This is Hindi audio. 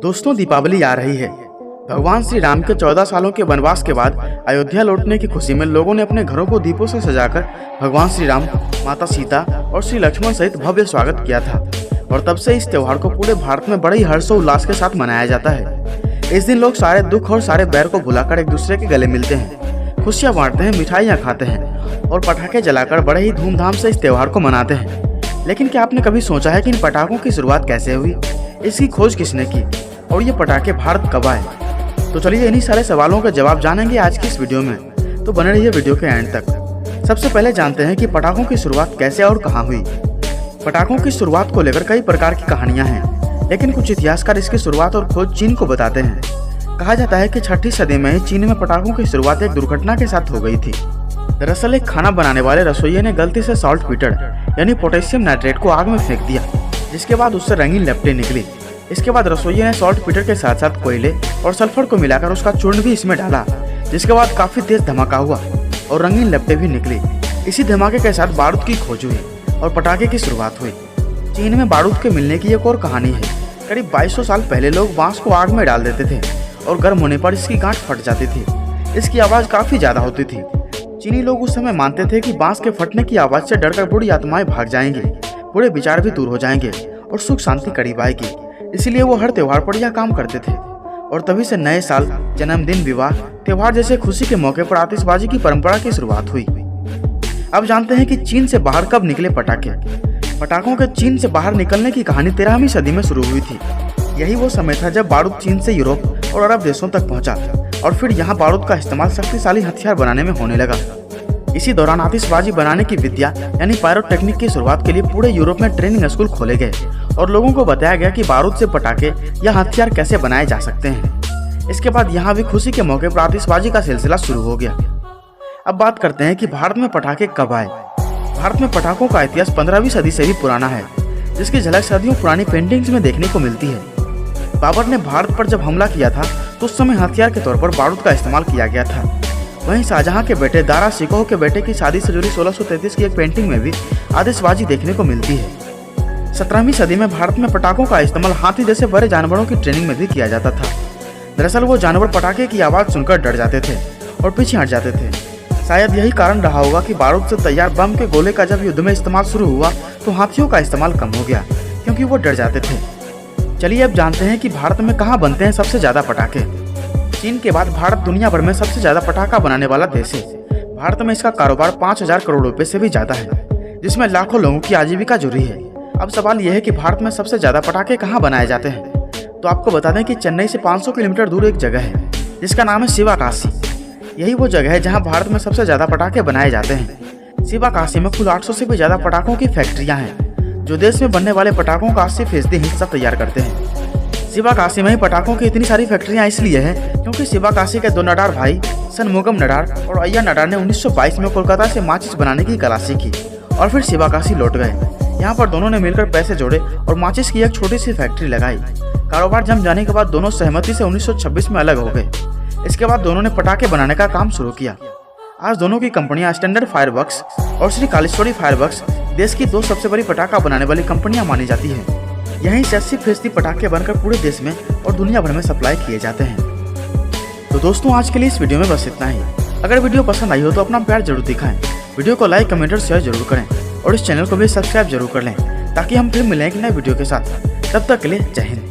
दोस्तों, दीपावली आ रही है। भगवान श्री राम के 14 सालों के वनवास के बाद अयोध्या लौटने की खुशी में लोगों ने अपने घरों को दीपों से सजाकर भगवान श्री राम, माता सीता और श्री लक्ष्मण सहित भव्य स्वागत किया था। और तब से इस त्योहार को पूरे भारत में बड़े ही हर्षोल्लास के साथ मनाया जाता है। इस दिन लोग सारे दुख और सारे बैर को भुलाकर एक दूसरे के गले मिलते हैं, खुशियाँ बांटते हैं, मिठाइयाँ खाते हैं और पटाखे जलाकर बड़े ही धूमधाम से इस त्योहार को मनाते हैं। लेकिन क्या आपने कभी सोचा है कि इन पटाखों की शुरुआत कैसे हुई, इसकी खोज किसने की और ये पटाखे भारत कब आए? तो चलिए इन्हीं सारे सवालों का जवाब जानेंगे आज की इस वीडियो में, तो बने रहिए वीडियो के एंड तक। सबसे पहले जानते हैं कि पटाखों की शुरुआत कैसे और कहाँ हुई। पटाखों की शुरुआत को लेकर कई प्रकार की कहानियां हैं, लेकिन कुछ इतिहासकार इसकी शुरुआत और खोज चीन को बताते हैं। कहा जाता है कि 6ठी सदी में ही चीन में पटाखों की शुरुआत एक दुर्घटना के साथ हो गई थी। दरअसल एक खाना बनाने वाले रसोइये ने गलती से सॉल्ट पीटर यानी पोटेशियम नाइट्रेट को आग में फेंक दिया, जिसके बाद उससे रंगीन लपटें निकली। इसके बाद रसोइये ने सॉल्ट पीटर के साथ साथ कोयले और सल्फर को मिलाकर उसका चूर्ण भी इसमें डाला, जिसके बाद काफी तेज धमाका हुआ और रंगीन लपटें भी निकली। इसी धमाके के साथ बारूद की खोज हुई और पटाखे की शुरुआत हुई। चीन में बारूद के मिलने की एक और कहानी है। करीब 2200 साल पहले लोग बांस को आग में डाल देते थे और गर्म होने पर इसकी गांठ फट जाती थी। इसकी आवाज काफी ज्यादा होती थी। चीनी लोग उस समय मानते थे कि बांस के फटने की आवाज से डरकर बुरी आत्माएं भाग जाएंगी, बुरे विचार भी दूर हो जाएंगे और सुख शांति करीब आएगी। इसलिए वो हर त्योहार पर यह काम करते थे। और तभी से नए साल, जन्मदिन, विवाह, त्योहार जैसे खुशी के मौके पर आतिशबाजी की परंपरा की शुरुआत हुई। अब जानते हैं कि चीन से बाहर कब निकले पटाखे। पटाखों के चीन से बाहर निकलने की कहानी 13वीं सदी में शुरू हुई थी। यही वो समय था जब बारूद चीन से यूरोप और अरब देशों तक पहुंचा और फिर यहाँ बारूद का इस्तेमाल शक्तिशाली हथियार बनाने में होने लगा। इसी दौरान आतिशबाजी बनाने की विद्या यानी पायरोटेक्निक की शुरुआत के लिए पूरे यूरोप में ट्रेनिंग स्कूल खोले गए और लोगों को बताया गया कि बारूद से पटाखे या हथियार कैसे बनाए जा सकते हैं। इसके बाद यहाँ भी खुशी के मौके पर आतिशबाजी का सिलसिला शुरू हो गया। अब बात करते हैं कि भारत में पटाखे कब आए। भारत में पटाखों का इतिहास 15वीं सदी से भी पुराना है, जिसकी झलक सदियों पुरानी पेंटिंग्स में देखने को मिलती है। बाबर ने भारत पर जब हमला किया था तो उस समय हथियार के तौर पर बारूद का इस्तेमाल किया गया था। वहीं शाहजहां के बेटे दारा शिकोह के बेटे की शादी से जुड़ी 1633 की एक पेंटिंग में भी आतिशबाजी देखने को मिलती है। 17वीं सदी में भारत में पटाखों का इस्तेमाल हाथी जैसे बड़े जानवरों की ट्रेनिंग में भी किया जाता था। दरअसल वो जानवर पटाखे की आवाज सुनकर डर जाते थे और पीछे हट जाते थे। शायद यही कारण रहा होगा कि बारूद से तैयार बम के गोले का जब युद्ध में इस्तेमाल शुरू हुआ तो हाथियों का इस्तेमाल कम हो गया, क्योंकि वो डर जाते थे। चलिए अब जानते हैं कि भारत में कहाँ बनते हैं सबसे ज्यादा पटाखे। चीन के बाद भारत दुनिया भर में सबसे ज्यादा पटाखा बनाने वाला देश है। भारत में इसका कारोबार 5000 करोड़ रुपए से भी ज्यादा है, जिसमें लाखों लोगों की आजीविका जुड़ी है। अब सवाल यह है कि भारत में सबसे ज्यादा पटाखे कहाँ बनाए जाते हैं। तो आपको बता दें कि चेन्नई से 500 किलोमीटर दूर एक जगह है जिसका नाम है शिवाकाशी। यही वो जगह है जहाँ भारत में सबसे ज्यादा पटाखे बनाए जाते हैं। शिवाकाशी में कुल 800 से भी ज्यादा पटाखों की फैक्ट्रियाँ हैं, जो देश में बनने वाले पटाखों का 80% हिस्सा तैयार करते हैं। शिवाकाशी में ही पटाखों की इतनी सारी फैक्ट्रियां इसलिए हैं क्योंकि शिवाकाशी के 2 नडार भाई सनमुगम नडार और अय्या नडार ने 1922 में कोलकाता से माचिस बनाने की कला सीखी और फिर शिवाकाशी लौट गए। यहाँ पर दोनों ने मिलकर पैसे जोड़े और माचिस की एक छोटी सी फैक्ट्री लगाई। कारोबार जम जाने के बाद दोनों सहमति से 1926 में अलग हो गए। इसके बाद दोनों ने पटाखे बनाने का काम शुरू किया। आज दोनों की कंपनियां स्टैंडर्ड फायरवर्क्स और श्री कालेश्वरी फायरवर्क्स देश की 2 सबसे बड़ी पटाखा बनाने वाली कंपनियां मानी जाती है। यहीं से 80% पटाखे बनकर पूरे देश में और दुनिया भर में सप्लाई किए जाते हैं। तो दोस्तों, आज के लिए इस वीडियो में बस इतना ही। अगर वीडियो पसंद आई हो तो अपना प्यार जरूर दिखाएं, वीडियो को लाइक, कमेंट और शेयर जरूर करें और इस चैनल को भी सब्सक्राइब जरूर कर लें, ताकि हम फिर मिलें एक नए वीडियो के साथ। तब तक के लिए जय हिंद।